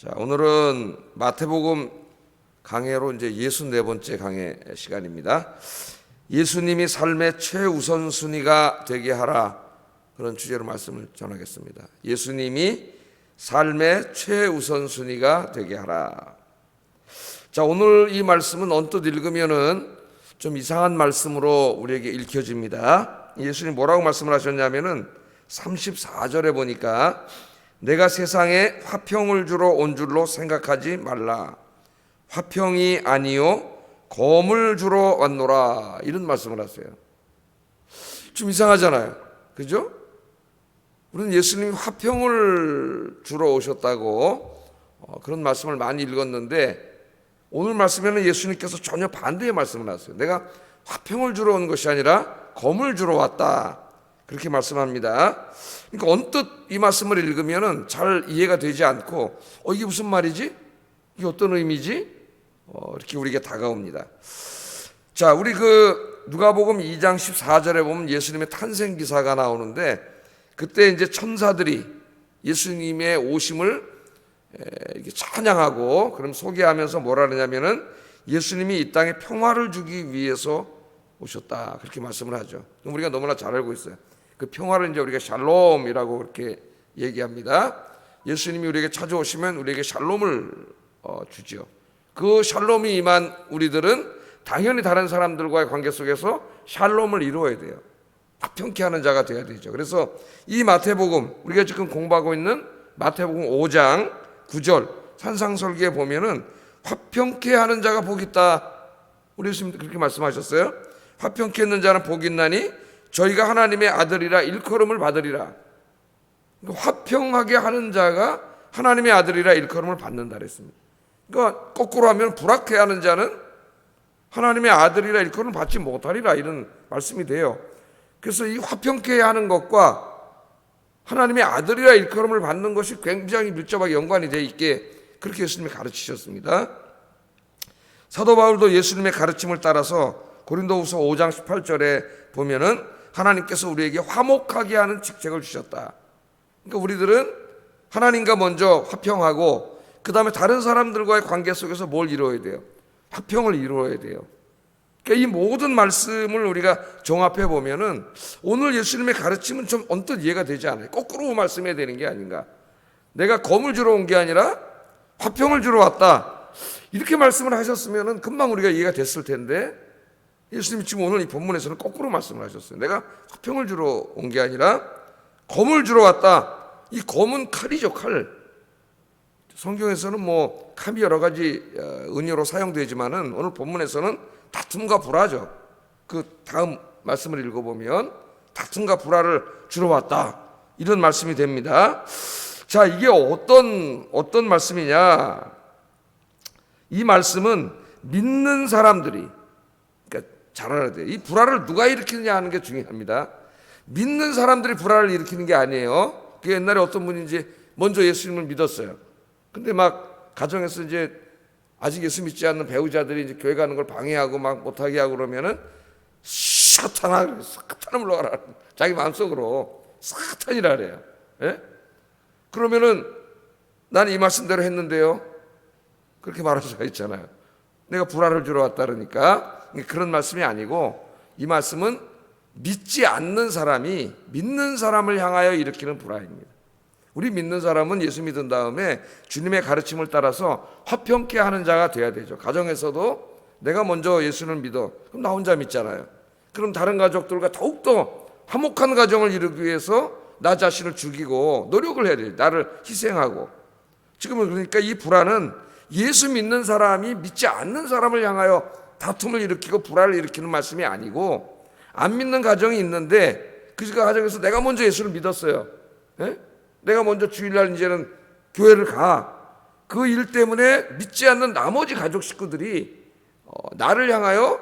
자, 오늘은 마태복음 강해로 이제 64번째 강해 시간입니다. 예수님이 삶의 최우선순위가 되게 하라, 그런 주제로 말씀을 전하겠습니다. 예수님이 삶의 최우선순위가 되게 하라. 자, 오늘 이 말씀은 언뜻 읽으면은 좀 이상한 말씀으로 우리에게 읽혀집니다. 예수님 뭐라고 말씀을 하셨냐면은 34절에 보니까 내가 세상에 화평을 주러 온 줄로 생각하지 말라. 화평이 아니요 검을 주러 왔노라. 이런 말씀을 하세요. 좀 이상하잖아요. 그죠? 우리는 예수님이 화평을 주러 오셨다고 그런 말씀을 많이 읽었는데, 오늘 말씀에는 예수님께서 전혀 반대의 말씀을 하세요. 내가 화평을 주러 온 것이 아니라 검을 주러 왔다, 그렇게 말씀합니다. 그러니까 언뜻 이 말씀을 읽으면 잘 이해가 되지 않고 이게 무슨 말이지? 이게 어떤 의미지? 이렇게 우리에게 다가옵니다. 자, 우리 누가복음 2장 14절에 보면 예수님의 탄생 기사가 나오는데, 그때 이제 천사들이 예수님의 오심을 이렇게 찬양하고 그럼 소개하면서 뭐라 그러냐면은 예수님이 이 땅에 평화를 주기 위해서 오셨다, 그렇게 말씀을 하죠. 그럼 우리가 너무나 잘 알고 있어요. 그 평화를 이제 우리가 샬롬이라고 그렇게 얘기합니다. 예수님이 우리에게 찾아오시면 우리에게 샬롬을 주죠. 그 샬롬이 임한 우리들은 당연히 다른 사람들과의 관계 속에서 샬롬을 이루어야 돼요. 화평케 하는 자가 되어야 되죠. 그래서 이 마태복음, 우리가 지금 공부하고 있는 마태복음 5장 9절 산상설계에 보면은 화평케 하는 자가 복이 있다, 우리 예수님 그렇게 말씀하셨어요. 화평케 있는 자는 복이 있나니 저희가 하나님의 아들이라 일컬음을 받으리라. 그러니까 화평하게 하는 자가 하나님의 아들이라 일컬음을 받는다 그랬습니다. 그러니까 거꾸로 하면 불화케 하는 자는 하나님의 아들이라 일컬음을 받지 못하리라, 이런 말씀이 돼요. 그래서 이 화평케 하는 것과 하나님의 아들이라 일컬음을 받는 것이 굉장히 밀접하게 연관이 되어 있게 그렇게 예수님이 가르치셨습니다. 사도 바울도 예수님의 가르침을 따라서 고린도후서 5장 18절에 보면은 하나님께서 우리에게 화목하게 하는 직책을 주셨다. 그러니까 우리들은 하나님과 먼저 화평하고 그 다음에 다른 사람들과의 관계 속에서 뭘 이루어야 돼요? 화평을 이루어야 돼요. 그러니까 이 모든 말씀을 우리가 종합해 보면은 오늘 예수님의 가르침은 좀 언뜻 이해가 되지 않아요. 거꾸로 말씀해야 되는 게 아닌가. 내가 검을 주러 온 게 아니라 화평을 주러 왔다, 이렇게 말씀을 하셨으면은 금방 우리가 이해가 됐을 텐데, 예수님이 지금 오늘 이 본문에서는 거꾸로 말씀을 하셨어요. 내가 화평을 주러 온 게 아니라 검을 주러 왔다. 이 검은 칼이죠, 칼. 성경에서는 뭐 칼이 여러 가지 은유로 사용되지만은 오늘 본문에서는 다툼과 불화죠. 그 다음 말씀을 읽어보면 다툼과 불화를 주러 왔다, 이런 말씀이 됩니다. 자, 이게 어떤 말씀이냐? 이 말씀은 믿는 사람들이, 그러니까 잘 알아야 돼요. 이 불화를 누가 일으키느냐 하는 게 중요합니다. 믿는 사람들이 불화를 일으키는 게 아니에요. 그 옛날에 어떤 분이 이제 먼저 예수님을 믿었어요. 근데 막 가정에서 이제 아직 예수 믿지 않는 배우자들이 이제 교회 가는 걸 방해하고 막 못하게 하고 그러면은 사탄아, 사탄을 물러가라, 자기 마음속으로 사탄이라 그래요. 예? 그러면은 나는 이 말씀대로 했는데요, 그렇게 말할 수가 있잖아요. 내가 불화를 주러 왔다 그러니까. 그런 말씀이 아니고, 이 말씀은 믿지 않는 사람이 믿는 사람을 향하여 일으키는 불화입니다. 우리 믿는 사람은 예수 믿은 다음에 주님의 가르침을 따라서 화평케 하는 자가 돼야 되죠. 가정에서도 내가 먼저 예수를 믿어, 그럼 나 혼자 믿잖아요. 그럼 다른 가족들과 더욱더 화목한 가정을 이루기 위해서 나 자신을 죽이고 노력을 해야 돼요. 나를 희생하고. 지금은 그러니까 이 불화는 예수 믿는 사람이 믿지 않는 사람을 향하여 다툼을 일으키고 불화를 일으키는 말씀이 아니고, 안 믿는 가정이 있는데 그 가정에서 내가 먼저 예수를 믿었어요. 예? 내가 먼저 주일날 이제는 교회를 가. 그 일 때문에 믿지 않는 나머지 가족 식구들이 나를 향하여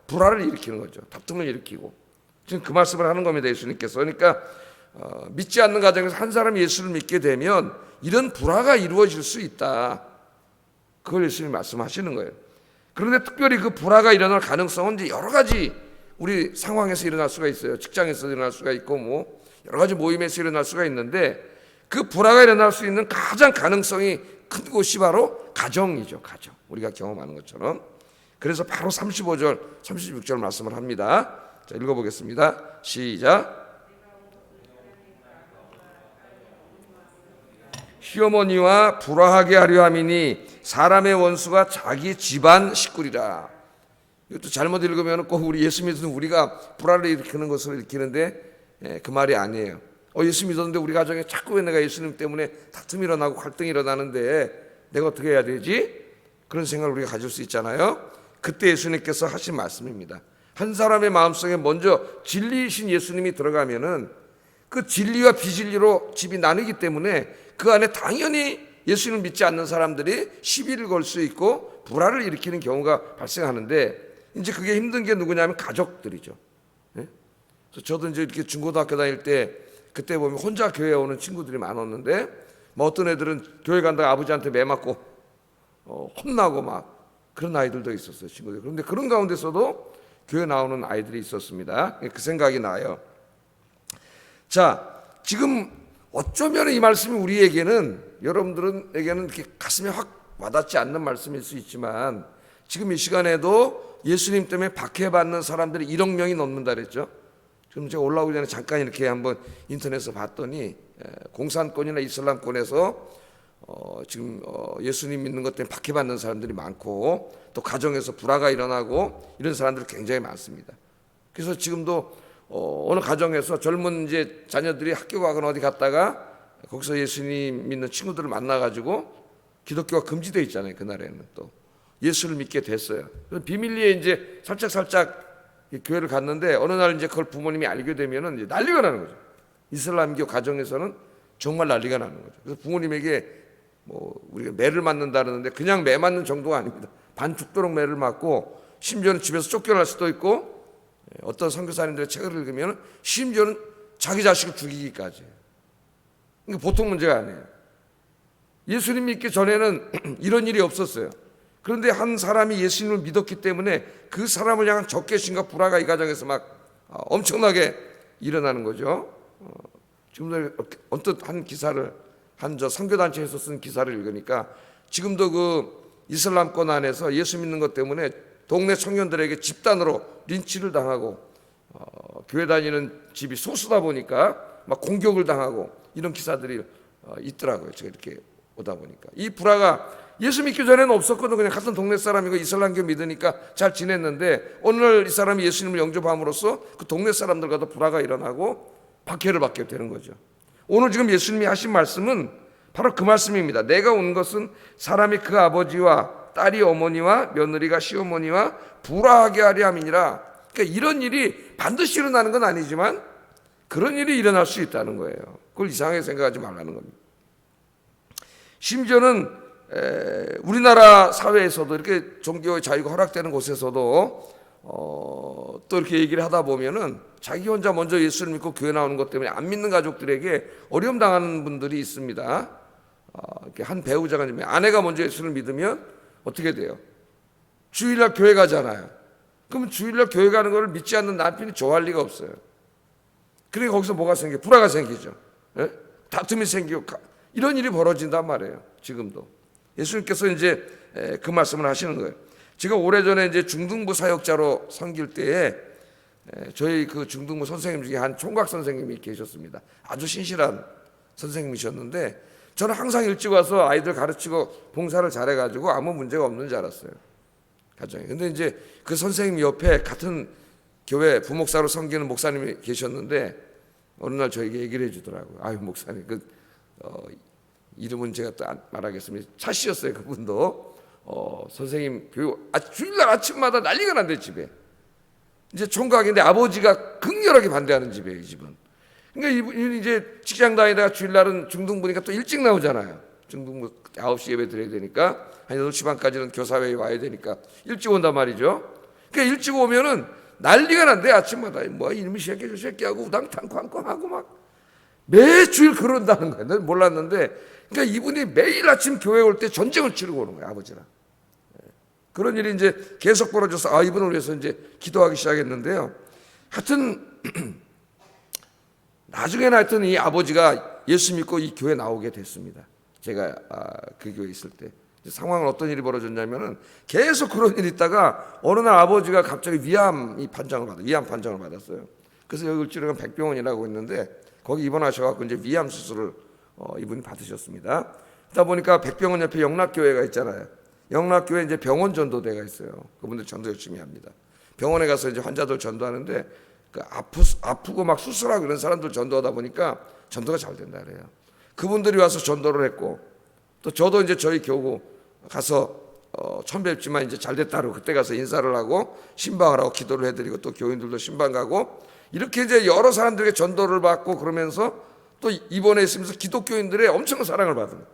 불화를 일으키는 거죠. 다툼을 일으키고. 지금 그 말씀을 하는 겁니다, 예수님께서. 그러니까 믿지 않는 가정에서 한 사람이 예수를 믿게 되면 이런 불화가 이루어질 수 있다, 그걸 예수님이 말씀하시는 거예요. 그런데 특별히 그 불화가 일어날 가능성은 이제 여러 가지 우리 상황에서 일어날 수가 있어요. 직장에서 일어날 수가 있고 뭐 여러 가지 모임에서 일어날 수가 있는데, 그 불화가 일어날 수 있는 가장 가능성이 큰 곳이 바로 가정이죠. 가정. 우리가 경험하는 것처럼. 그래서 바로 35절, 36절 말씀을 합니다. 자, 읽어보겠습니다. 시작. 시어머니와 불화하게 하려 함이니 사람의 원수가 자기 집안 식구리라. 이것도 잘못 읽으면 꼭 우리 예수 믿는 우리가 불화를 일으키는 것으로 읽히는데 그 말이 아니에요. 예수 믿었는데 우리 가정에 자꾸 왜 내가 예수님 때문에 다툼이 일어나고 갈등이 일어나는데 내가 어떻게 해야 되지? 그런 생각을 우리가 가질 수 있잖아요. 그때 예수님께서 하신 말씀입니다. 한 사람의 마음속에 먼저 진리이신 예수님이 들어가면은 그 진리와 비진리로 집이 나누기 때문에 그 안에 당연히 예수님을 믿지 않는 사람들이 시비를 걸 수 있고 불화를 일으키는 경우가 발생하는데, 이제 그게 힘든 게 누구냐면 가족들이죠. 그래서 저도 이제 이렇게 중고등학교 다닐 때 그때 보면 혼자 교회에 오는 친구들이 많았는데, 뭐 어떤 애들은 교회 간다가 아버지한테 매 맞고 혼나고 막 그런 아이들도 있었어요, 친구들. 그런데 그런 가운데서도 교회 나오는 아이들이 있었습니다. 그 생각이 나요. 자, 지금 어쩌면 이 말씀이 우리에게는, 여러분들에게는 이렇게 가슴에 확 와닿지 않는 말씀일 수 있지만, 지금 이 시간에도 예수님 때문에 박해받는 사람들이 1억 명이 넘는다 그랬죠. 지금 제가 올라오기 전에 잠깐 이렇게 한번 인터넷에서 봤더니 공산권이나 이슬람권에서 지금 예수님 믿는 것 때문에 박해받는 사람들이 많고, 또 가정에서 불화가 일어나고 이런 사람들이 굉장히 많습니다. 그래서 지금도 어느 가정에서 젊은 이제 자녀들이 학교 가거나 어디 갔다가 거기서 예수님 믿는 친구들을 만나가지고, 기독교가 금지되어 있잖아요. 그날에는 또 예수를 믿게 됐어요. 비밀리에 이제 살짝 교회를 갔는데, 어느 날 이제 그걸 부모님이 알게 되면은 이제 난리가 나는 거죠. 이슬람교 가정에서는 정말 난리가 나는 거죠. 그래서 부모님에게 뭐 우리가 매를 맞는다 그러는데, 그냥 매 맞는 정도가 아닙니다. 반 죽도록 매를 맞고, 심지어는 집에서 쫓겨날 수도 있고, 어떤 선교사님들의 책을 읽으면 심지어는 자기 자식을 죽이기까지. 그러니까 보통 문제가 아니에요. 예수님 믿기 전에는 이런 일이 없었어요. 그런데 한 사람이 예수님을 믿었기 때문에 그 사람을 향한 적개심과 불화가 이 가정에서 막 엄청나게 일어나는 거죠. 지금도 언뜻 한 기사를, 한 저 선교단체에서 쓴 기사를 읽으니까, 지금도 그 이슬람권 안에서 예수 믿는 것 때문에 동네 청년들에게 집단으로 린치를 당하고, 교회 다니는 집이 소수다 보니까 막 공격을 당하고 이런 기사들이 있더라고요. 제가 이렇게 오다 보니까. 이 불화가 예수 믿기 전에는 없었거든. 그냥 같은 동네 사람이고 이슬람교 믿으니까 잘 지냈는데, 어느 날 이 사람이 예수님을 영접함으로써 그 동네 사람들과도 불화가 일어나고 박해를 받게 되는 거죠. 오늘 지금 예수님이 하신 말씀은 바로 그 말씀입니다. 내가 온 것은 사람이 그 아버지와 딸이 어머니와 며느리가 시어머니와 불화하게 하려 함이니라. 그러니까 이런 일이 반드시 일어나는 건 아니지만 그런 일이 일어날 수 있다는 거예요. 그걸 이상하게 생각하지 말라는 겁니다. 심지어는 우리나라 사회에서도, 이렇게 종교의 자유가 허락되는 곳에서도 또 이렇게 얘기를 하다 보면은 자기 혼자 먼저 예수를 믿고 교회 나오는 것 때문에 안 믿는 가족들에게 어려움 당하는 분들이 있습니다. 이렇게 한 배우자가, 아내가 먼저 예수를 믿으면 어떻게 돼요? 주일날 교회 가잖아요. 그러면 주일날 교회 가는 걸 믿지 않는 남편이 좋아할 리가 없어요. 그러니까 거기서 뭐가 생겨요? 불화가 생기죠. 예? 다툼이 생기고 이런 일이 벌어진단 말이에요. 지금도 예수님께서 이제 그 말씀을 하시는 거예요. 제가 오래전에 이제 중등부 사역자로 섬길 때에 저희 그 중등부 선생님 중에 한 총각 선생님이 계셨습니다. 아주 신실한 선생님이셨는데, 저는 항상 일찍 와서 아이들 가르치고 봉사를 잘해가지고 아무 문제가 없는 줄 알았어요, 가정에. 근데 이제 그 선생님 옆에 같은 교회 부목사로 섬기는 목사님이 계셨는데, 어느 날 저에게 얘기를 해주더라고요. 아유, 목사님, 이름은 제가 또 말하겠습니다. 차 씨였어요, 그분도. 선생님 교육, 주일날 아침마다 난리가 난대, 집에. 이제 총각인데 아버지가 극렬하게 반대하는 집이에요, 이 집은. 그러니까 이분이 이제 직장 다니다가 주일날은 중등부니까 또 일찍 나오잖아요. 중등부 9시 예배 드려야 되니까 한 8시 반까지는 교사회에 와야 되니까 일찍 온단 말이죠. 그러니까 일찍 오면은 난리가 난대, 아침마다. 뭐 이놈의 새끼 저 새끼하고 우당탕 쾅쾅하고 막 매주일 그런다는 거예요. 난 몰랐는데, 그러니까 이분이 매일 아침 교회 올 때 전쟁을 치르고 오는 거예요, 아버지랑. 그런 일이 이제 계속 벌어져서 이분을 위해서 이제 기도하기 시작했는데요. 하여튼 나중에는 하여튼 이 아버지가 예수 믿고 이 교회 나오게 됐습니다. 제가 그 교회에 있을 때 상황은 어떤 일이 벌어졌냐면은 계속 그런 일이 있다가 어느 날 아버지가 갑자기 위암 판정을 받았어요. 그래서 여기 을지로가 백병원이라고 있는데 거기 입원하셔갖고 이제 위암 수술을 이분이 받으셨습니다. 그러다 보니까 백병원 옆에 영락교회가 있잖아요. 영락교회 이제 병원 전도대가 있어요. 그분들 전도 열심히 합니다. 병원에 가서 이제 환자들 전도하는데 그 아프고 막 수술하고 이런 사람들 전도하다 보니까 전도가 잘 된다 그래요. 그분들이 와서 전도를 했고 또 저도 이제 저희 교구 가서 처음 뵙지만 이제 잘 됐다고 그때 가서 인사를 하고 신방을 하고 기도를 해드리고 또 교인들도 신방 가고 이렇게 이제 여러 사람들에게 전도를 받고 그러면서 또 입원해 있으면서 기독교인들의 엄청난 사랑을 받은 거예요.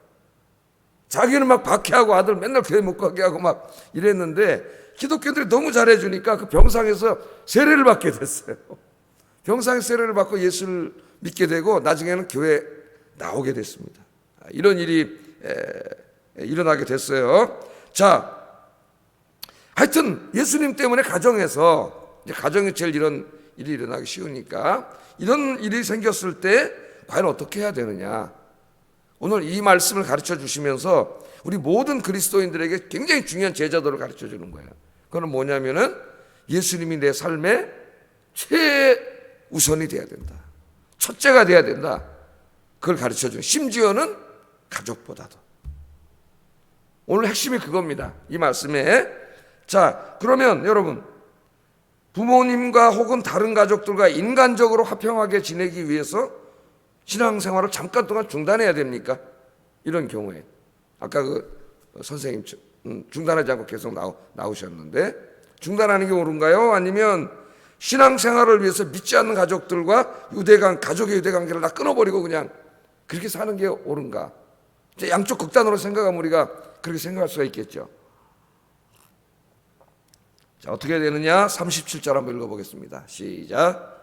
자기는 막 박해하고 아들 맨날 교회 못 가게 하고 막 이랬는데 기독교인들이 너무 잘해주니까 그 병상에서 세례를 받게 됐어요. 병상에서 세례를 받고 예수를 믿게 되고 나중에는 교회 나오게 됐습니다. 이런 일이 일어나게 됐어요. 자, 하여튼 예수님 때문에 가정에서 이제 가정이 제일 이런 일이 일어나기 쉬우니까 이런 일이 생겼을 때 과연 어떻게 해야 되느냐. 오늘 이 말씀을 가르쳐 주시면서 우리 모든 그리스도인들에게 굉장히 중요한 제자도를 가르쳐 주는 거예요. 그건 뭐냐면은 예수님이 내 삶의 최우선이 돼야 된다. 첫째가 돼야 된다. 그걸 가르쳐 주는, 심지어는 가족보다도. 오늘 핵심이 그겁니다. 이 말씀에. 자, 그러면 여러분 부모님과 혹은 다른 가족들과 인간적으로 화평하게 지내기 위해서 신앙생활을 잠깐 동안 중단해야 됩니까? 이런 경우에 아까 그 선생님 중단하지 않고 계속 나오셨는데 중단하는 게 옳은가요? 아니면 신앙생활을 위해서 믿지 않는 가족들과 가족의 유대관계를 다 끊어버리고 그냥 그렇게 사는 게 옳은가? 이제 양쪽 극단으로 생각하면 우리가 그렇게 생각할 수가 있겠죠. 자, 어떻게 되느냐? 37절 한번 읽어보겠습니다. 시작.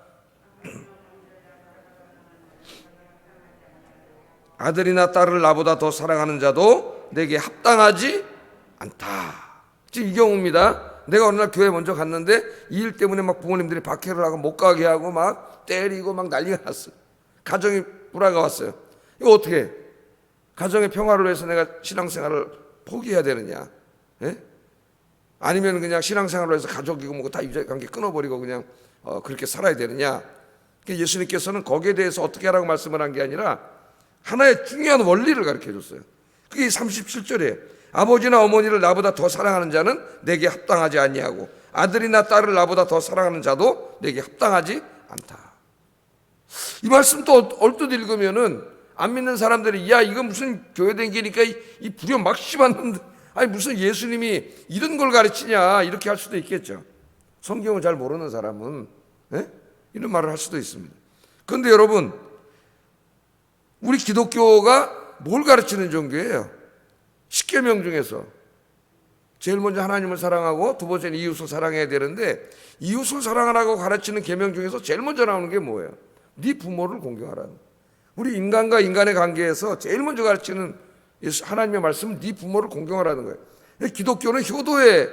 아들이나 딸을 나보다 더 사랑하는 자도 내게 합당하지 않다. 지금 이 경우입니다. 내가 어느 날 교회 먼저 갔는데 이 일 때문에 막 부모님들이 박해를 하고 못 가게 하고 막 때리고 막 난리가 났어요. 가정이 불화가 왔어요. 이거 어떻게 해? 가정의 평화를 위해서 내가 신앙생활을 포기해야 되느냐? 예? 아니면 그냥 신앙생활을 해서 가족이고 뭐고 다 유대관계 끊어버리고 그냥 그렇게 살아야 되느냐? 예수님께서는 거기에 대해서 어떻게 하라고 말씀을 한 게 아니라 하나의 중요한 원리를 가르쳐 줬어요. 그게 37절이에요. 아버지나 어머니를 나보다 더 사랑하는 자는 내게 합당하지 아니하고 아들이나 딸을 나보다 더 사랑하는 자도 내게 합당하지 않다. 이 말씀 또 얼뜻 읽으면은 안 믿는 사람들이 야 이거 무슨 교회 댕기니까 이 불효 막 씹었는데 아니 무슨 예수님이 이런 걸 가르치냐 이렇게 할 수도 있겠죠. 성경을 잘 모르는 사람은 이런 말을 할 수도 있습니다. 그런데 여러분 우리 기독교가 뭘 가르치는 종교예요? 10계명 중에서 제일 먼저 하나님을 사랑하고 두 번째는 이웃을 사랑해야 되는데 이웃을 사랑하라고 가르치는 계명 중에서 제일 먼저 나오는 게 뭐예요? 네 부모를 공경하라는. 우리 인간과 인간의 관계에서 제일 먼저 가르치는 하나님의 말씀은 네 부모를 공경하라는 거예요. 기독교는 효도의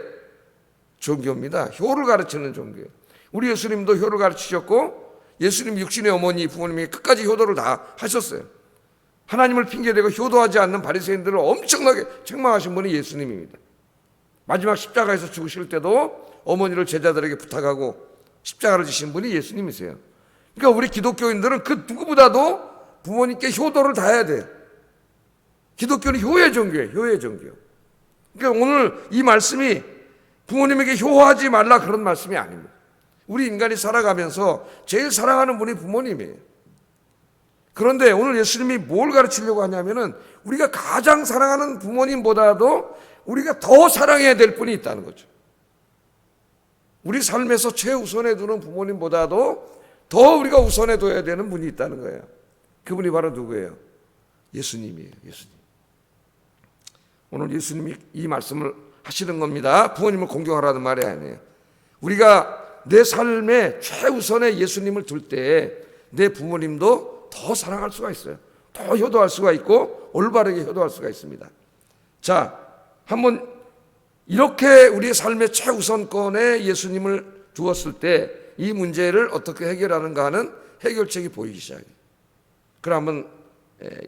종교입니다. 효를 가르치는 종교예요. 우리 예수님도 효를 가르치셨고 예수님 육신의 어머니 부모님이 끝까지 효도를 다 하셨어요. 하나님을 핑계대고 효도하지 않는 바리새인들을 엄청나게 책망하신 분이 예수님입니다. 마지막 십자가에서 죽으실 때도 어머니를 제자들에게 부탁하고 십자가를 지신 분이 예수님이세요. 그러니까 우리 기독교인들은 그 누구보다도 부모님께 효도를 다 해야 돼요. 기독교는 효의 종교예요. 효의 종교. 그러니까 오늘 이 말씀이 부모님에게 효하지 말라 그런 말씀이 아닙니다. 우리 인간이 살아가면서 제일 사랑하는 분이 부모님이에요. 그런데 오늘 예수님이 뭘 가르치려고 하냐면은 우리가 가장 사랑하는 부모님보다도 우리가 더 사랑해야 될 분이 있다는 거죠. 우리 삶에서 최우선에 두는 부모님보다도 더 우리가 우선에 둬야 되는 분이 있다는 거예요. 그분이 바로 누구예요? 예수님이에요. 예수님. 오늘 예수님이 이 말씀을 하시는 겁니다. 부모님을 공경하라는 말이 아니에요. 우리가 내 삶에 최우선에 예수님을 둘 때 내 부모님도 더 사랑할 수가 있어요. 더 효도할 수가 있고 올바르게 효도할 수가 있습니다. 자, 한번 이렇게 우리의 삶의 최우선권에 예수님을 두었을 때 이 문제를 어떻게 해결하는가 하는 해결책이 보이기 시작해요. 그럼 한번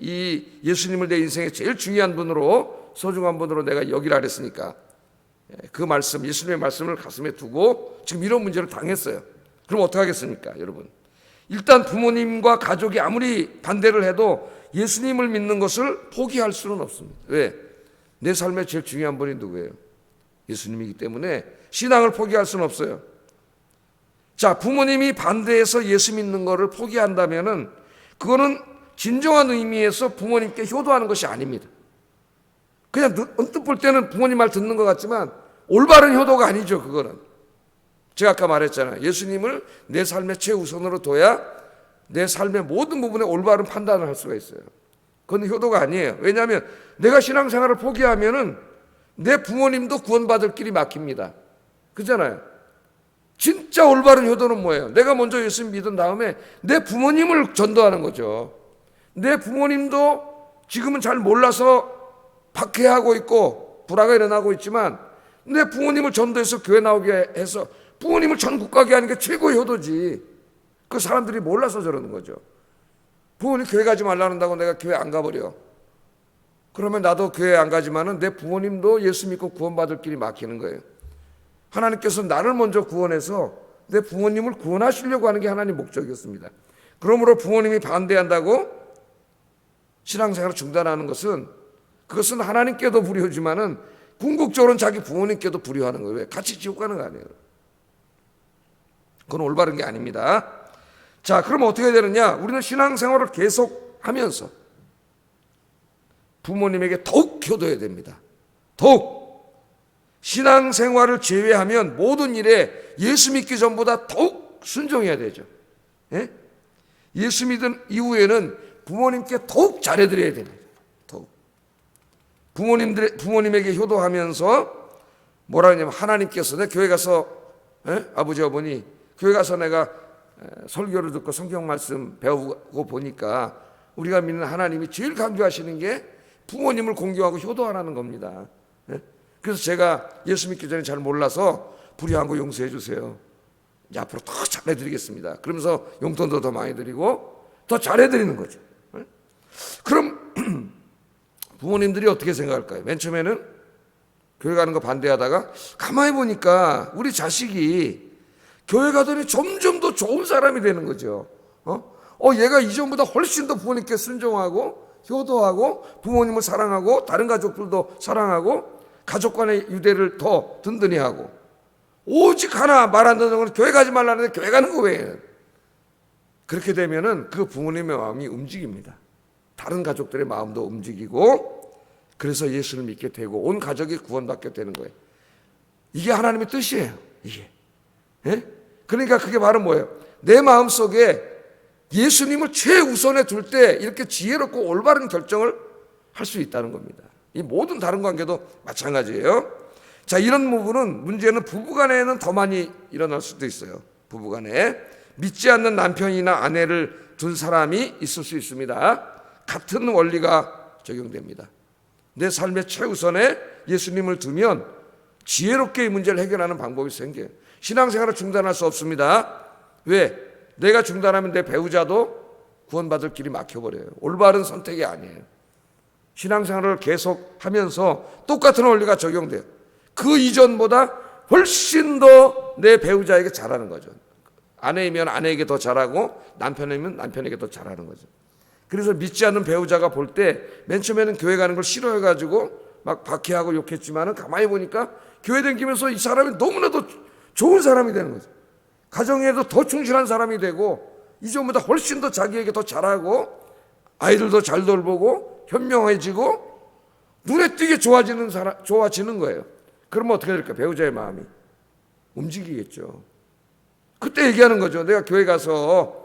이 예수님을 내 인생의 제일 중요한 분으로, 소중한 분으로 내가 여기라 그랬으니까 그 말씀, 예수님의 말씀을 가슴에 두고 지금 이런 문제를 당했어요. 그럼 어떻게 하겠습니까, 여러분? 일단 부모님과 가족이 아무리 반대를 해도 예수님을 믿는 것을 포기할 수는 없습니다. 왜? 내 삶에 제일 중요한 분이 누구예요? 예수님이기 때문에 신앙을 포기할 수는 없어요. 자, 부모님이 반대해서 예수 믿는 것을 포기한다면은 그거는 진정한 의미에서 부모님께 효도하는 것이 아닙니다. 그냥 언뜻 볼 때는 부모님 말 듣는 것 같지만 올바른 효도가 아니죠, 그거는. 제가 아까 말했잖아요. 예수님을 내 삶의 최우선으로 둬야 내 삶의 모든 부분에 올바른 판단을 할 수가 있어요. 그건 효도가 아니에요. 왜냐하면 내가 신앙생활을 포기하면은 내 부모님도 구원받을 길이 막힙니다. 그렇잖아요. 진짜 올바른 효도는 뭐예요? 내가 먼저 예수 믿은 다음에 내 부모님을 전도하는 거죠. 내 부모님도 지금은 잘 몰라서 박해하고 있고 불화가 일어나고 있지만 내 부모님을 전도해서 교회 나오게 해서 부모님을 전국 가게 하는 게 최고의 효도지. 그 사람들이 몰라서 저러는 거죠. 부모님 교회 가지 말라는다고 내가 교회 안 가버려. 그러면 나도 교회 안 가지만은 내 부모님도 예수 믿고 구원받을 길이 막히는 거예요. 하나님께서 나를 먼저 구원해서 내 부모님을 구원하시려고 하는 게 하나님 목적이었습니다. 그러므로 부모님이 반대한다고 신앙생활을 중단하는 것은, 그것은 하나님께도 불효지만은 궁극적으로는 자기 부모님께도 불효하는 거예요. 왜? 같이 지옥 가는 거 아니에요. 그건 올바른 게 아닙니다. 자, 그럼 어떻게 되느냐? 우리는 신앙생활을 계속하면서 부모님에게 더욱 효도해야 됩니다. 더욱. 신앙생활을 제외하면 모든 일에 예수 믿기 전보다 더욱 순종해야 되죠. 예? 예수 믿은 이후에는 부모님께 더욱 잘해드려야 됩니다. 더욱. 부모님에게 효도하면서 뭐라 하냐면, 하나님께서, 내 교회 가서 아버지 어머니 교회 가서 내가 설교를 듣고 성경 말씀 배우고 보니까 우리가 믿는 하나님이 제일 강조하시는 게 부모님을 공경하고 효도하라는 겁니다. 그래서 제가 예수 믿기 전에 잘 몰라서 불의한 거 용서해 주세요. 이제 앞으로 더 잘해드리겠습니다. 그러면서 용돈도 더 많이 드리고 더 잘해드리는 거죠. 그럼 부모님들이 어떻게 생각할까요? 맨 처음에는 교회 가는 거 반대하다가 가만히 보니까 우리 자식이 교회 가더니 점점 더 좋은 사람이 되는 거죠. 얘가 이전보다 훨씬 더 부모님께 순종하고 효도하고 부모님을 사랑하고 다른 가족들도 사랑하고 가족 간의 유대를 더 든든히 하고, 오직 하나 말 안 듣는 건 교회 가지 말라는데 교회 가는 거 왜? 그렇게 되면은 그 부모님의 마음이 움직입니다. 다른 가족들의 마음도 움직이고, 그래서 예수를 믿게 되고 온 가족이 구원받게 되는 거예요. 이게 하나님의 뜻이에요. 이게. 예? 그러니까 그게 바로 뭐예요? 내 마음속에 예수님을 최우선에 둘 때 이렇게 지혜롭고 올바른 결정을 할 수 있다는 겁니다. 이 모든 다른 관계도 마찬가지예요. 자, 이런 부분은, 문제는 부부간에는 더 많이 일어날 수도 있어요. 부부간에 믿지 않는 남편이나 아내를 둔 사람이 있을 수 있습니다. 같은 원리가 적용됩니다. 내 삶의 최우선에 예수님을 두면 지혜롭게 이 문제를 해결하는 방법이 생겨요. 신앙생활을 중단할 수 없습니다. 왜? 내가 중단하면 내 배우자도 구원받을 길이 막혀버려요. 올바른 선택이 아니에요. 신앙생활을 계속하면서 똑같은 원리가 적용돼요. 그 이전보다 훨씬 더 내 배우자에게 잘하는 거죠. 아내이면 아내에게 더 잘하고 남편이면 남편에게 더 잘하는 거죠. 그래서 믿지 않는 배우자가 볼 때 맨 처음에는 교회 가는 걸 싫어해가지고 막 박해하고 욕했지만은 가만히 보니까 교회 다니면서 이 사람이 너무나도 좋은 사람이 되는 거죠. 가정에도 더 충실한 사람이 되고 이전보다 훨씬 더 자기에게 더 잘하고 아이들도 잘 돌보고 현명해지고 눈에 띄게 좋아지는 거예요. 그러면 어떻게 될까? 배우자의 마음이 움직이겠죠. 그때 얘기하는 거죠. 내가 교회 가서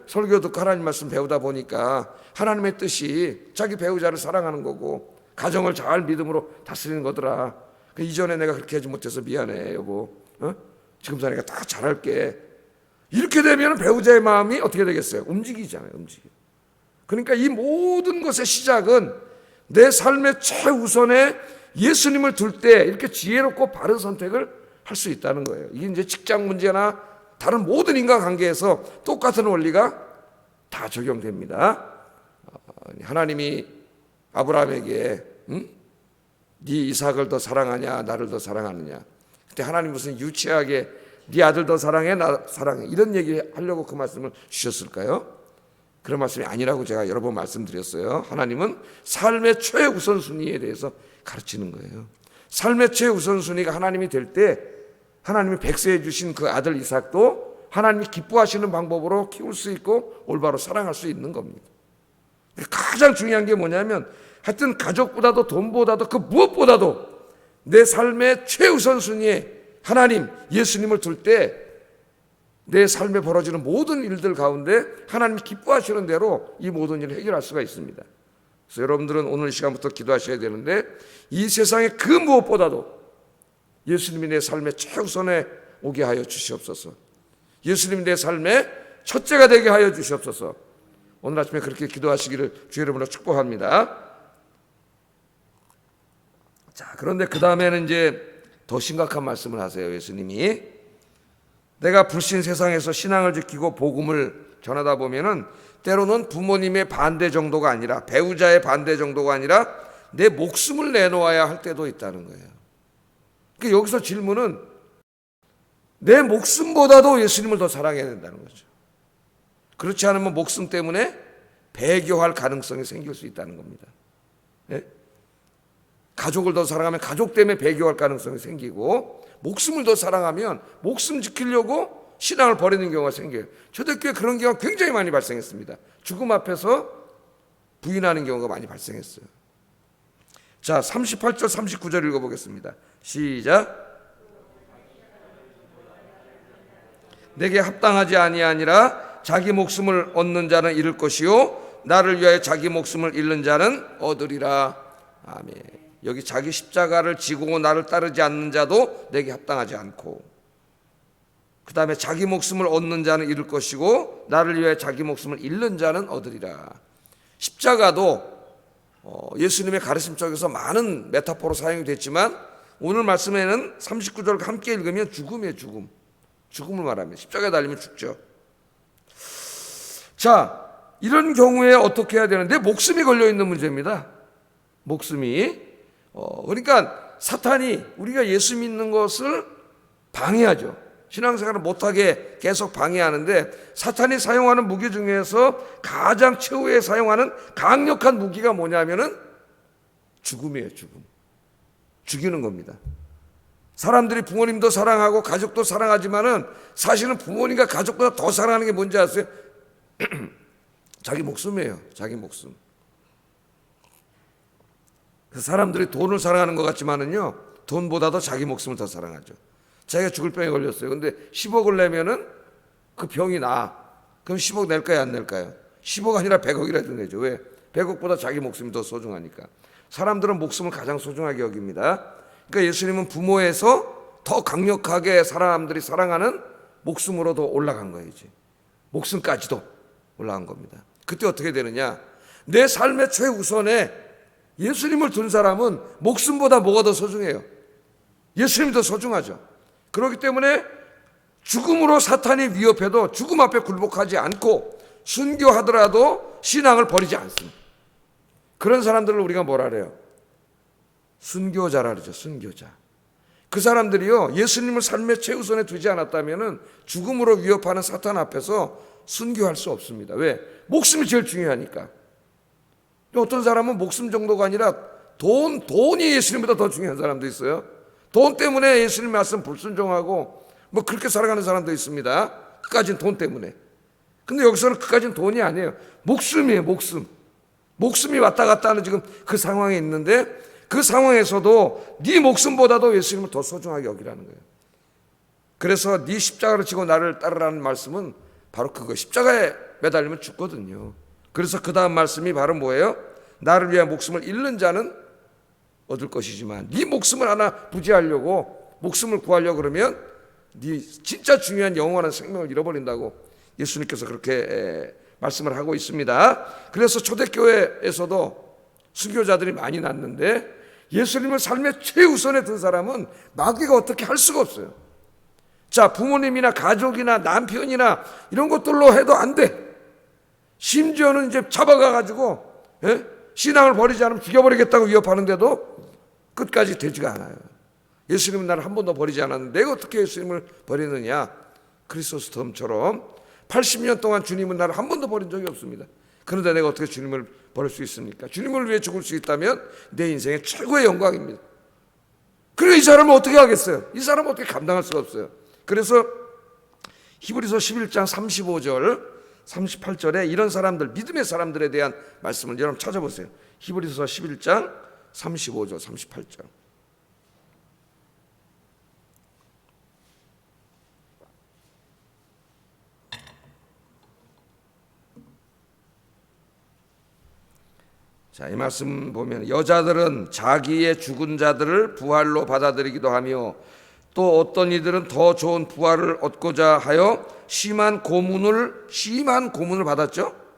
설교 듣고 하나님 말씀 배우다 보니까 하나님의 뜻이 자기 배우자를 사랑하는 거고 가정을 잘 믿음으로 다스리는 거더라. 이전에 내가 그렇게 하지 못해서 미안해 여보. 지금 내가 다 잘할게. 이렇게 되면 배우자의 마음이 어떻게 되겠어요? 움직이잖아요. 움직여. 그러니까 이 모든 것의 시작은 내 삶의 최우선에 예수님을 둘 때 이렇게 지혜롭고 바른 선택을 할 수 있다는 거예요. 이게 이제 직장 문제나 다른 모든 인간관계에서 똑같은 원리가 다 적용됩니다. 하나님이 아브라함에게 네 이삭을 더 사랑하냐 나를 더 사랑하느냐, 그때 하나님 무슨 유치하게 네 아들 더 사랑해 나 사랑해 이런 얘기 하려고 그 말씀을 주셨을까요? 그런 말씀이 아니라고 제가 여러 번 말씀드렸어요. 하나님은 삶의 최우선순위에 대해서 가르치는 거예요. 삶의 최우선순위가 하나님이 될 때 하나님이 백세해 주신 그 아들 이삭도 하나님이 기뻐하시는 방법으로 키울 수 있고 올바로 사랑할 수 있는 겁니다. 가장 중요한 게 뭐냐면 하여튼 가족보다도 돈보다도 그 무엇보다도 내 삶의 최우선순위에 하나님 예수님을 둘 때 내 삶에 벌어지는 모든 일들 가운데 하나님이 기뻐하시는 대로 이 모든 일을 해결할 수가 있습니다. 그래서 여러분들은 오늘 시간부터 기도하셔야 되는데 이 세상에 그 무엇보다도 예수님이 내 삶의 최우선에 오게 하여 주시옵소서. 예수님이 내 삶의 첫째가 되게 하여 주시옵소서. 오늘 아침에 그렇게 기도하시기를 주의 이름으로 축복합니다. 자, 그런데 그 다음에는 이제 더 심각한 말씀을 하세요. 예수님이 내가 불신 세상에서 신앙을 지키고 복음을 전하다 보면은 때로는 부모님의 반대 정도가 아니라 배우자의 반대 정도가 아니라 내 목숨을 내놓아야 할 때도 있다는 거예요. 그러니까 여기서 질문은 내 목숨보다도 예수님을 더 사랑해야 된다는 거죠. 그렇지 않으면 목숨 때문에 배교할 가능성이 생길 수 있다는 겁니다. 네? 가족을 더 사랑하면 가족 때문에 배교할 가능성이 생기고 목숨을 더 사랑하면 목숨 지키려고 신앙을 버리는 경우가 생겨요. 초대교회 그런 경우가 굉장히 많이 발생했습니다. 죽음 앞에서 부인하는 경우가 많이 발생했어요. 자, 38절 39절 읽어보겠습니다. 시작. 내게 합당하지 아니하니라 자기 목숨을 얻는 자는 잃을 것이요 나를 위하여 자기 목숨을 잃는 자는 얻으리라. 아멘. 여기 자기 십자가를 지고 나를 따르지 않는 자도 내게 합당하지 않고, 그 다음에 자기 목숨을 얻는 자는 잃을 것이고 나를 위하여 자기 목숨을 잃는 자는 얻으리라. 십자가도 예수님의 가르침 쪽에서 많은 메타포로 사용이 됐지만 오늘 말씀에는 39절 함께 읽으면 죽음이에요. 죽음을 말합니다. 십자가에 달리면 죽죠. 자, 이런 경우에 어떻게 해야 되는데 목숨이 걸려있는 문제입니다. 목숨이. 그러니까 사탄이 우리가 예수 믿는 것을 방해하죠. 신앙생활을 못하게 계속 방해하는데 사탄이 사용하는 무기 중에서 가장 최후에 사용하는 강력한 무기가 뭐냐면은 죽음이에요. 죽이는 겁니다. 사람들이 부모님도 사랑하고 가족도 사랑하지만은 사실은 부모님과 가족보다 더 사랑하는 게 뭔지 아세요? 자기 목숨이에요. 자기 목숨. 사람들이 돈을 사랑하는 것 같지만은요, 돈보다도 자기 목숨을 더 사랑하죠. 자기가 죽을 병에 걸렸어요. 근데 10억을 내면은 그 병이 나아. 그럼 10억 낼까요, 안 낼까요? 10억 아니라 100억이라도 내죠. 왜? 100억보다 자기 목숨이 더 소중하니까. 사람들은 목숨을 가장 소중하게 여깁니다. 그러니까 예수님은 부모에서 더 강력하게 사람들이 사랑하는 목숨으로도 올라간 거예요. 이제 목숨까지도 올라간 겁니다. 그때 어떻게 되느냐? 내 삶의 최우선에 예수님을 둔 사람은 목숨보다 뭐가 더 소중해요? 예수님이 더 소중하죠. 그렇기 때문에 죽음으로 사탄이 위협해도 죽음 앞에 굴복하지 않고 순교하더라도 신앙을 버리지 않습니다. 그런 사람들을 우리가 뭐라 그래요? 순교자라 그러죠. 순교자. 그 사람들이요, 예수님을 삶의 최우선에 두지 않았다면 죽음으로 위협하는 사탄 앞에서 순교할 수 없습니다. 왜? 목숨이 제일 중요하니까. 어떤 사람은 목숨 정도가 아니라 돈이 예수님보다 더 중요한 사람도 있어요. 돈 때문에 예수님 말씀 불순종하고 뭐 그렇게 살아가는 사람도 있습니다. 그까진 돈 때문에. 근데 여기서는 그까진 돈이 아니에요. 목숨이에요. 목숨이 왔다 갔다 하는 지금 그 상황에 있는데 그 상황에서도 네 목숨보다도 예수님을 더 소중하게 여기라는 거예요. 그래서 네 십자가를 지고 나를 따르라는 말씀은 바로 그거. 십자가에 매달리면 죽거든요. 그래서 그 다음 말씀이 바로 뭐예요? 나를 위해 목숨을 잃는 자는 얻을 것이지만 네 목숨을 하나 부지하려고 목숨을 구하려고 그러면 네 진짜 중요한 영원한 생명을 잃어버린다고 예수님께서 그렇게 말씀을 하고 있습니다. 그래서 초대교회에서도 순교자들이 많이 났는데 예수님을 삶의 최우선에 둔 사람은 마귀가 어떻게 할 수가 없어요. 자, 부모님이나 가족이나 남편이나 이런 것들로 해도 안 돼. 심지어는 이제 잡아가가지고 예? 신앙을 버리지 않으면 죽여버리겠다고 위협하는데도 끝까지 되지가 않아요. 예수님은 나를 한 번도 버리지 않았는데 내가 어떻게 예수님을 버리느냐. 크리소스톰처럼 80년 동안 주님은 나를 한 번도 버린 적이 없습니다. 그런데 내가 어떻게 주님을 버릴 수 있습니까? 주님을 위해 죽을 수 있다면 내 인생의 최고의 영광입니다. 그러니까 이 사람은 어떻게 하겠어요? 이 사람은 어떻게 감당할 수가 없어요. 그래서 히브리서 11장 35절 38절에 이런 사람들, 믿음의 사람들에 대한 말씀을 여러분 찾아보세요. 히브리서 11장 35절 38절. 자, 이 말씀 보면 여자들은 자기의 죽은 자들을 부활로 받아들이기도 하며 또 어떤 이들은 더 좋은 부활을 얻고자 하여 심한 고문을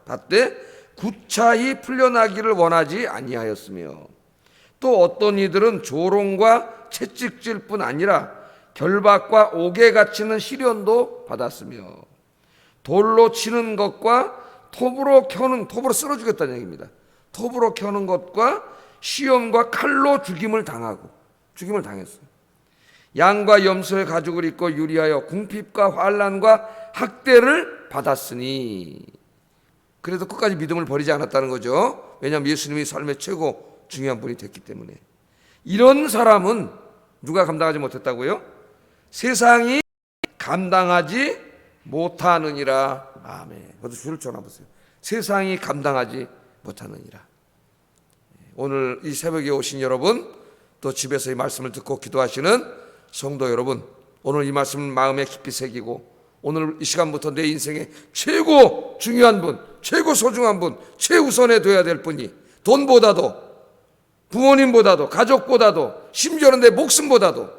받되 구차히 풀려나기를 원하지 아니하였으며 또 어떤 이들은 조롱과 채찍질 뿐 아니라 결박과 옥에 갇히는 시련도 받았으며 돌로 치는 것과 톱으로 쓸어 죽였다는 얘기입니다. 톱으로 켜는 것과 시험과 칼로 죽임을 당했어요. 양과 염소의 가죽을 입고 유리하여 궁핍과 환난과 학대를 받았으니, 그래도 끝까지 믿음을 버리지 않았다는 거죠. 왜냐하면 예수님이 삶의 최고 중요한 분이 됐기 때문에. 이런 사람은 누가 감당하지 못했다고요? 세상이 감당하지 못하느니라. 아멘. 그것도 줄을 쳐놔보세요. 세상이 감당하지 못하느니라. 오늘 이 새벽에 오신 여러분, 또 집에서 이 말씀을 듣고 기도하시는 성도 여러분, 오늘 이 말씀을 마음에 깊이 새기고 오늘 이 시간부터 내 인생의 최고 중요한 분, 최고 소중한 분, 최우선에 둬야 될 분이 돈보다도 부모님보다도 가족보다도 심지어는 내 목숨보다도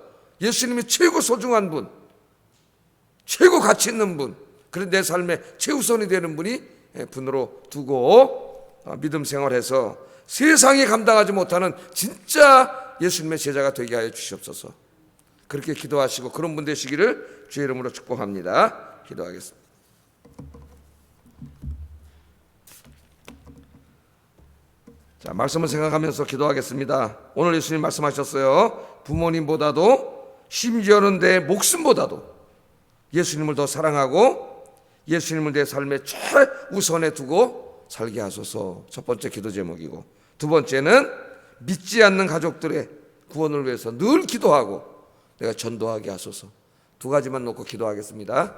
예수님이 최고 소중한 분, 최고 가치 있는 분, 그래서 내 삶의 최우선이 되는 분이 분으로 두고 믿음 생활해서 세상이 감당하지 못하는 진짜 예수님의 제자가 되게 하여 주시옵소서. 그렇게 기도하시고 그런 분 되시기를 주의 이름으로 축복합니다. 기도하겠습니다. 자, 말씀을 생각하면서 기도하겠습니다. 오늘 예수님 말씀하셨어요. 부모님보다도 심지어는 내 목숨보다도 예수님을 더 사랑하고 예수님을 내 삶의 최우선에 두고 살게 하소서. 첫 번째 기도 제목이고, 두 번째는 믿지 않는 가족들의 구원을 위해서 늘 기도하고 내가 전도하게 하소서. 두 가지만 놓고 기도하겠습니다.